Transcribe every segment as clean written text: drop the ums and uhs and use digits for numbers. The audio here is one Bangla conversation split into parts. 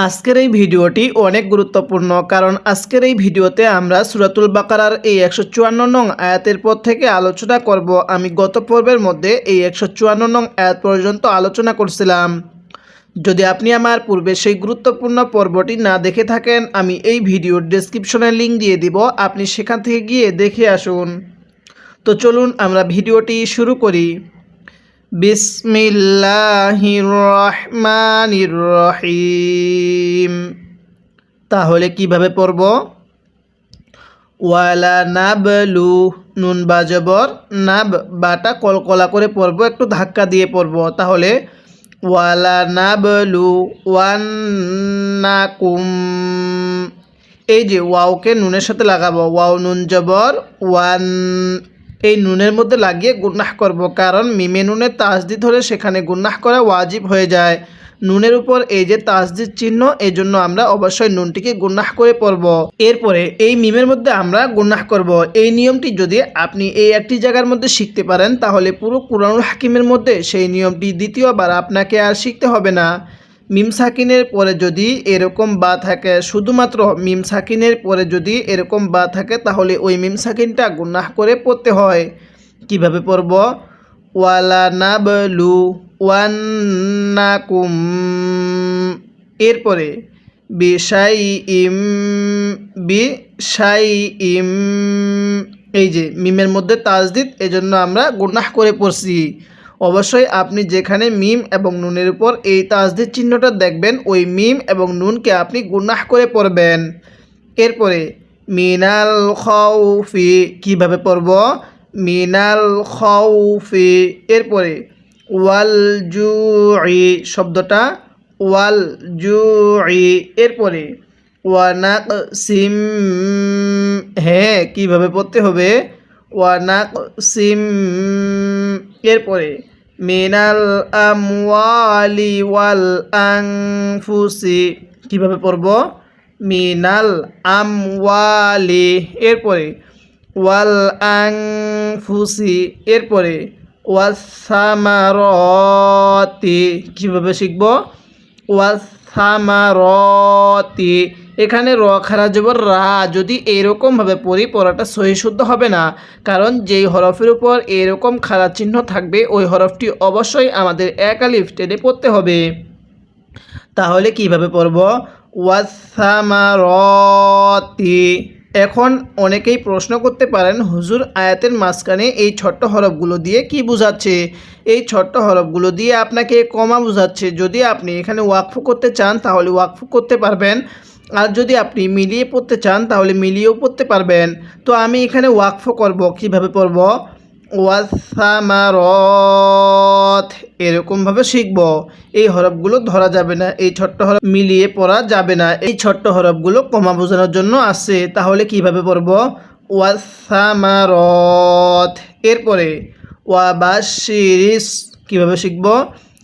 আজকের এই ভিডিওটি অনেক গুরুত্বপূর্ণ, কারণ আজকের এই ভিডিওতে আমরা সূরাতুল বাকারার এই 154 নং আয়াতের পর থেকে আলোচনা করব। আমি গত পর্বের মধ্যে এই 154 নং আয়াত পর্যন্ত আলোচনা করছিলাম। যদি আপনি আমার পূর্বে সেই গুরুত্বপূর্ণ পর্বটি না দেখে থাকেন, আমি এই ভিডিওর ডেসক্রিপশনে লিঙ্ক দিয়ে দিব, আপনি সেখান থেকে গিয়ে দেখে আসুন। তো চলুন আমরা ভিডিওটি শুরু করি। বিসমিল্লাহির রহমানির রহিম। তাহলে কিভাবে পড়ব? ওয়ালা নাবলু, নুন বা জবর, নাব বাটা কলকলা করে পড়ব, একটু ধাক্কা দিয়ে পড়ব। তাহলে ওয়ালা নাবলু ওয়ান্নাকুম, এই যে ওয়াওকে নুনের সাথে লাগাবো, ওয়াও নুন জবর ওয়ান, এই নুনের মধ্যে লাগিয়ে গুনাহ করব, কারণ মিমে নুনে তাসদিদ হলে সেখানে গুনাহ করা ওয়াজিব হয়ে যায়। নুনের উপর এই যে তাসদিদ চিহ্ন, এই জন্য আমরা অবশ্যই নুনটিকে গুনাহ করে পড়ব। এরপরে এই মিমের মধ্যে আমরা গুনাহ করব। এই নিয়মটি যদি আপনি এই একটি জায়গার মধ্যে শিখতে পারেন, তাহলে পুরো কুরআনুল হাকিমের মধ্যে সেই নিয়মটি দ্বিতীয়বার আপনাকে আর শিখতে হবে না। মিম সাকিনের পরে যদি এরকম বা থাকে, শুধুমাত্র মিম সাকিনের পরে যদি এরকম বা থাকে, তাহলে ওই মিম সাকিনটা গুনাহ করে পড়তে হয়। কিভাবে পড়ব? ওয়ালা নাবলু ওয়ান্নাকুম, এরপরে বিশাইইম, বিশাইইম, এই যে মিমের মধ্যে তাসদিদ, এজন্য আমরা গুনাহ করে পড়ছি। অবশ্যই আপনি যেখানে মিম এবং নুনের উপর এই তাসদিদ চিহ্নটা দেখবেন, ওই মিম এবং নুনকে আপনি গুনাহ করে পড়বেন। এরপরে মিনাল খাউফি, কিভাবে পড়ব? মিনাল খাউফি, এরপরে ওয়াল জুই, শব্দটা ওয়াল জুই, এরপরে ওয়ানাকসিম, হ্যাঁ কিভাবে পড়তে হবে? ওয়ানাকসিম, এরপরে মিনাল আমওয়ালি ওয়াল আনফুসি, কিভাবে পড়ব? মিনাল আমওয়ালি, এরপরে ওয়াল আনফুসি, এরপরে ওয়াসামারতি, কিভাবে শিখব? ওয়াসামারতি, এখানে র খারা জবর রা, যদি এরকমভাবে পড়ি পড়াটা সহি শুদ্ধ হবে না, কারণ যেই হরফের উপর এরকম খারা চিহ্ন থাকবে ওই হরফটি অবশ্যই আমাদের এক আলিফ টেনে পড়তে হবে। তাহলে কিভাবে পড়ব? ওয়াসামারতি। এখন অনেকেই প্রশ্ন করতে পারেন, হুজুর আয়াতের মাঝখানে এই ছোট্ট হরফগুলো দিয়ে কি বোঝাচ্ছে? এই ছোট্ট হরফগুলো দিয়ে আপনাকে কমা বোঝাচ্ছে। যদি আপনি এখানে ওয়াকফ করতে চান তাহলে ওয়াকফ করতে পারবেন, আর যদি আপনি মিলিয়ে পড়তে চান তাহলে মিলিয়েও পড়তে পারবেন। তো আমি এখানে ওয়াকফ করব। কিভাবে পড়ব? ওয়াসামারত, এরকমভাবে শিখব। এই হরফগুলো ধরা যাবে না, এই ছোট্ট হরফ মিলিয়ে পড়া যাবে না, এই ছোট্ট হরফগুলো কমা বোঝানোর জন্য আছে। তাহলে কিভাবে পড়ব? ওয়াসামারত, এরপরে ওয়াবাশিরিস, কিভাবে শিখব?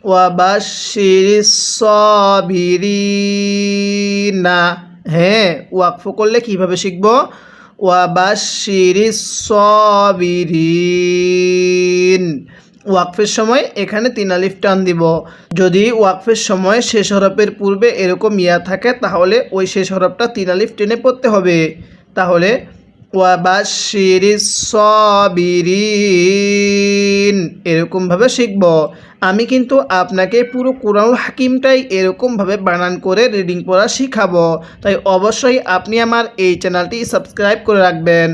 ওয়াবাশিরিস সাবিরিনা, হ্যাঁ ওয়াকফ করলে কিভাবে শিখব? ওয়াবাশিরিস সাবিরিন। ওয়াকফের সময় এখানে 3 আলিফ টান দিব। যদি ওয়াকফের সময় শেষ হরফের পূর্বে এরকম ইয়া থাকে, তাহলে ওই শেষ হরফটা 3 আলিফ টেনে পড়তে হবে। তাহলে ওয়াবাশিরিস সাবিরিন, এরকমভাবে শিখব। আমি কিন্তু আপনাকে পুরো কুরআনুল হাকিমটাই এরকমভাবে বানান করে রিডিং পড়া শিখাবো, তাই অবশ্যই আপনি আমার এই চ্যানেলটি সাবস্ক্রাইব করে রাখবেন।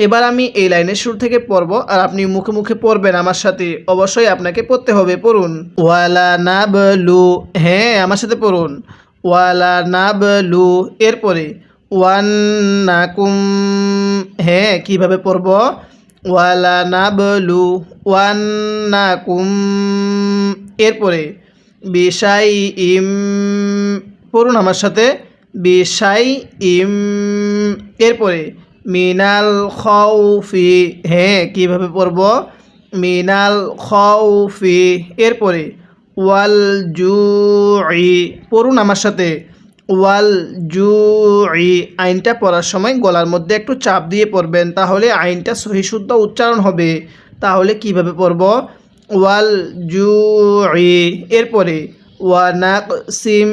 এবার আমি এই লাইনের শুরু থেকে পড়ব, আর আপনি মুখে মুখে পড়বেন আমার সাথে। অবশ্যই আপনাকে পড়তে হবে, পড়ুন। ওয়ালা নাবলু, হ্যাঁ আমার সাথে পড়ুন। ওয়ালা নাবলু, এরপরে ওয়ান্নাকুম, হ্যাঁ কিভাবে পড়ব? ওয়ালা নাবলু ওয়ান্নাকুম, এরপরে বিশাইইম, পড়ুন আমার সাথে, বিশাইইম, এরপরে মিনাল খাউফি, হ্যাঁ কিভাবে পড়ব? মিনাল খাউফি, এরপরে ওয়াল জুই, পড়ুন আমার সাথে, ওয়াল জুই। আইনটা পড়ার সময় গলার মধ্যে একটু চাপ দিয়ে পড়বেন, তাহলে আইনটা সহি শুদ্ধ উচ্চারণ হবে। তাহলে কিভাবে পড়ব? ওয়াল জুই, এরপরে ওয়ানাকসিম,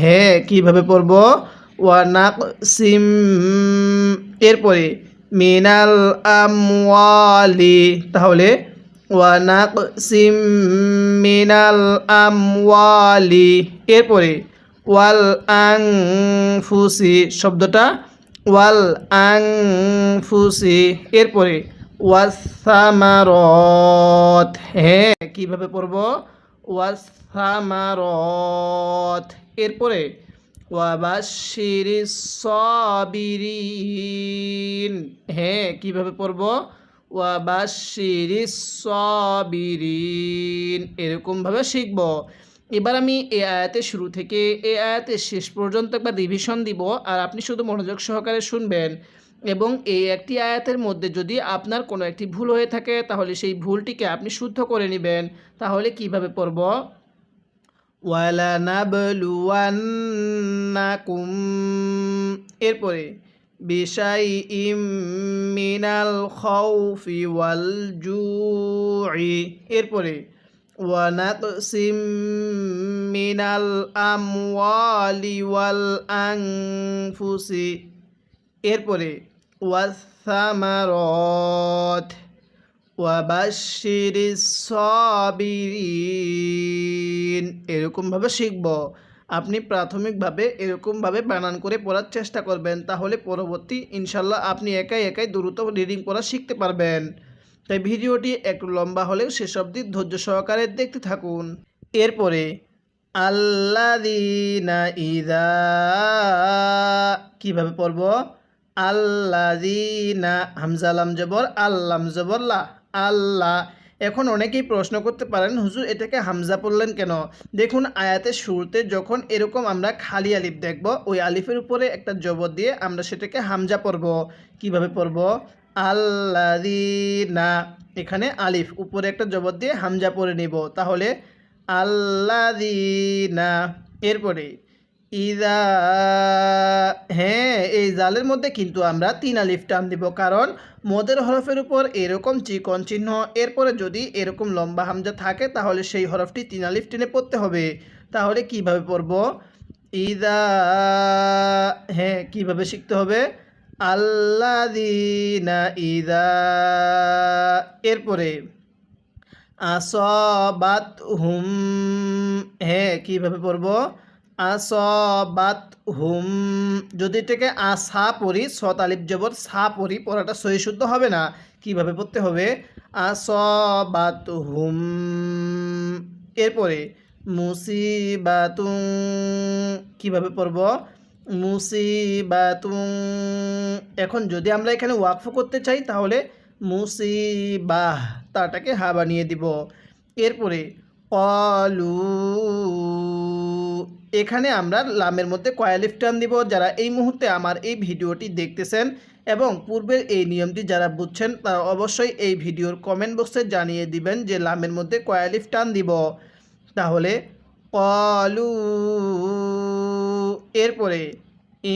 হ্যাঁ কিভাবে পড়ব? ওয়ানাকসিম, এরপরে মিনাল আমওয়ালি, তাহলে ওয়ানাকসিম মিনাল আমওয়ালি, এরপরে ওয়াল আনফুসি, শব্দটা ওয়াল আনফুসি, এরপরে ওয়াসামারত, হ্যাঁ কিভাবে পড়ব? ওয়াসামারত, এরপরে ওয়াবাশশিরিস সাবিরিন, হ্যাঁ কিভাবে পড়ব? ওয়াবাশশিরিস সাবিরিন, এরকমভাবে শিখব। এবার আমি এই আয়াতের শুরু থেকে এই আয়াতের শেষ পর্যন্ত একবার রিভিশন দিব, আর আপনি শুধু মনোযোগ সহকারে শুনবেন। এবং এই একটি আয়াতের মধ্যে যদি আপনার কোনো একটি ভুল হয়ে থাকে তাহলে সেই ভুলটিকে আপনি শুদ্ধ করে নেবেন। তাহলে কিভাবে পড়ব? ওয়ালানাবলুওয়ান্নাকুম, এরপরে বিশাইইম মিনাল খাউফি ওয়াল জুই, এরপরে ওয়ানাকসিম মিনাল আমওয়ালি ওয়াল আনফুসি, এরপরে ওয়াসামারত, ওয়াবাশশিরিস সাবিরিন, এরকমভাবে শিখব। আপনি প্রাথমিকভাবে এরকমভাবে বানান করে পড়ার চেষ্টা করবেন, তাহলে পরবর্তী ইনশাল্লাহ আপনি একাই একাই দ্রুত রিডিং পড়া শিখতে পারবেন। তাই ভিডিওটি একটু লম্বা হলেও শেষ অবধি ধৈর্য সহকারে দেখতে থাকুন। এরপরে আল্লাযীনা ইযা, কিভাবে পড়ব? আল্লাযীনা, হামজা লাম জবর আল লাম জবর লা, আল্লাহ। এখন অনেকেই প্রশ্ন করতে পারেন, হুজুর এটাকে হামজা পড়লেন কেন? দেখুন আয়াতের শুরুতে যখন এরকম আমরা খালি আলিফ দেখব, ওই আলিফের উপরে একটা জবর দিয়ে আমরা সেটাকে হামজা পড়ব। কিভাবে পড়ব? আল্লাযীনা, এখানে আলিফ উপরে একটা জবর দিয়ে হামজা পড়ে নিব, তাহলে আল্লাযীনা, এরপরে ইদা, হ্যাঁ এই জালের মধ্যে কিন্তু আমরা 3 আলিফ টান দিব, কারণ মদের হরফের উপর এরকম চিকন চিহ্ন, এরপরে যদি এরকম লম্বা হামজা থাকে তাহলে সেই হরফটি 3 আলিফ টেনে পড়তে হবে। তাহলে কিভাবে পড়ব? ইদা, হ্যাঁ কিভাবে শিখতে হবে? আল্লাযীনা ইদা, এরপরে আসাবাতহুম, হ্যাঁ কিভাবে পড়ব? আসাবাতহুম, যদি এটাকে আসা পড়ি, সত আলিফ জবর সা পড়ি, পড়াটা সহি শুদ্ধ হবে না। কিভাবে পড়তে হবে? আসাবাতহুম, এরপরে মুসিবাতুন, কিভাবে পড়ব? মুসিবাতুন, এখন যদি আমরা এখানে ওয়াকফ করতে চাই তাহলে মুসিবাহ, তাটাকে হা বানিয়ে দিব। এরপরে ক্বালু, এখানে আমরা লামের মধ্যে কয় আলিফ টান দিব। যারা এই মুহূর্তে আমার এই ভিডিওটি দেখতেছেন এবং পূর্বের এই নিয়মটি যারা বুঝছেন তারা অবশ্যই এই ভিডিওর কমেন্ট বক্সে জানিয়ে দিবেন যে লামের মধ্যে কয় আলিফ টান দিব। তাহলে ক্বালু, এরপরে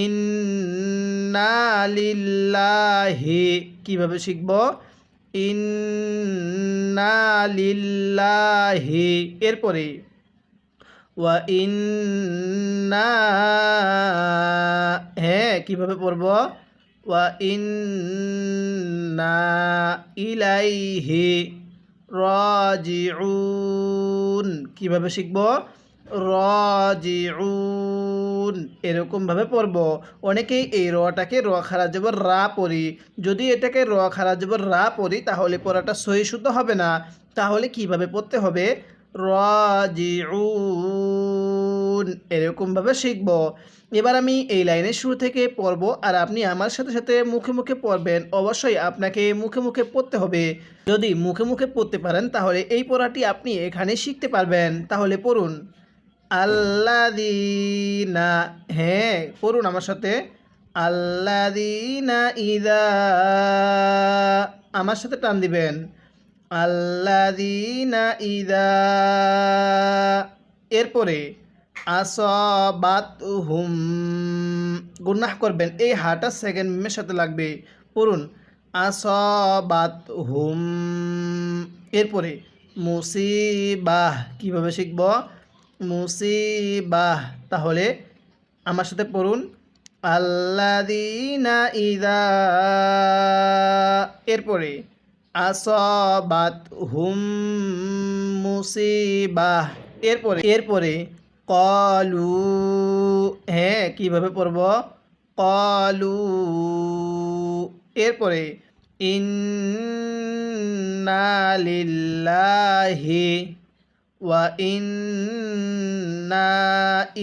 ইন্না লিল্লাহি, কিভাবে শিখব? ইন্না লিল্লাহি, এরপরে ওয়া ইন্না, হ্যাঁ কিভাবে পড়ব? ওয়া ইন্না ইলাইহি রাজিউন, কিভাবে শিখব? রাজিউন, এরকমভাবে পড়ব। অনেকেই এই রটাকে র খারা জবর রা পড়ি, যদি এটাকে র খারা জবর রা পড়ি তাহলে পড়াটা সহি শুদ্ধ হবে না। তাহলে কিভাবে পড়তে হবে? রাজিউন, এরকমভাবে শিখব। এবার আমি এই লাইনের শুরু থেকে পড়ব, আর আপনি আমার সাথে সাথে মুখে মুখে পড়বেন। অবশ্যই আপনাকে মুখে মুখে পড়তে হবে। যদি মুখে মুখে পড়তে পারেন তাহলে এই পড়াটি আপনি এখানে শিখতে পারবেন। তাহলে পড়ুন আল্লাযীনা, হ্যাঁ পড়ুন আমার সাথে, আল্লাযীনা ইযা, আমার সাথে টান দিবেন, আল্লাযীনা ইযা, এরপরে আসাবাতহুম, গুনাহ করবেন, এই হাটা সেকেন্ড মিমের সাথে লাগবে। পড়ুন আসাবাতহুম, এরপরে মুসিবাহ, কিভাবে শিখব? মুসিবাহ। তাহলে আমার সাথে পড়ুন, আল্লাযীনা ইযা, এরপরে আসাবাতহুম মুসিবাহ, এরপরে ক্বালু, হ্যাঁ কিভাবে পড়ব, ক্বালু, এরপরে ইন্না লিল্লাহি ওয়া ইন্না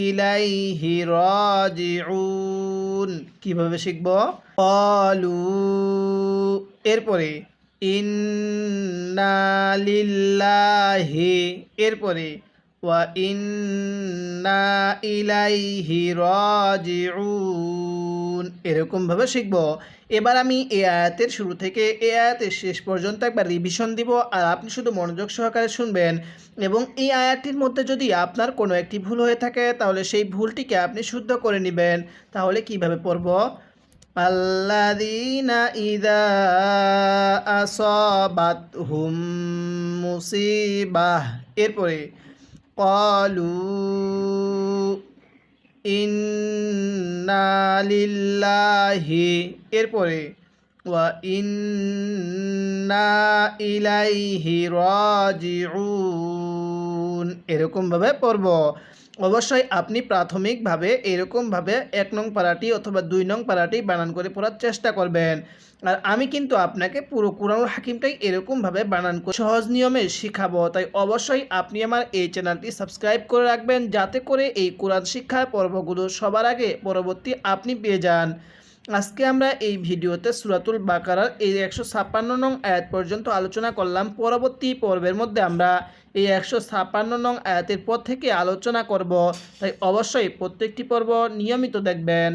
ইলাইহি রাজিউন, কিভাবে শিখব, ক্বালু, এরপরে ইন্না লিল্লাহি, এরপরে ওয়া ইন্না ইলাইহি রাজিউন, এরকমভাবে শিখব। এবার আমি এই আয়াতের শুরু থেকে এই আয়াতের শেষ পর্যন্ত একবার রিভিশন দিব, আর আপনি শুধু মনোযোগ সহকারে শুনবেন। এবং এই আয়াতটির মধ্যে যদি আপনার কোনো একটি ভুল হয়ে থাকে তাহলে সেই ভুলটিকে আপনি শুদ্ধ করে নেবেন। তাহলে কিভাবে পড়ব, আল্লাযীনা ইযা আসাবাতহুম মুসিবাহ, এরপরে ক্বালু ইন্না লিল্লাহি, এরপরে ওয়া ইন্না ইলাইহি রাজিউন, এরকমভাবে পড়ব। অবশ্যই আপনি প্রাথমিকভাবে এরকমভাবে 1 নং পারাটি অথবা 2 নং পারাটি বানান করে পড়ার চেষ্টা করবেন। আর আমি কিন্তু আপনাকে পুরো কুরআনুল হাকিমটাই এরকমভাবে বানান করে সহজ নিয়মে শেখাবো। তাই অবশ্যই আপনি আমার এই চ্যানেলটি সাবস্ক্রাইব করে রাখবেন, যাতে করে এই কোরআন শিক্ষার পর্বগুলো সবার আগে পরবর্তী আপনি পেয়ে যান। আজকে আমরা এই ভিডিওতে সূরাতুল বাকারার এই 156 নং আয়াত পর্যন্ত আলোচনা করলাম। পরবর্তী পর্বের মধ্যে আমরা এই 156 নং আয়াতের পর থেকে আলোচনা করব। তাই অবশ্যই প্রত্যেকটি পর্ব নিয়মিত দেখবেন।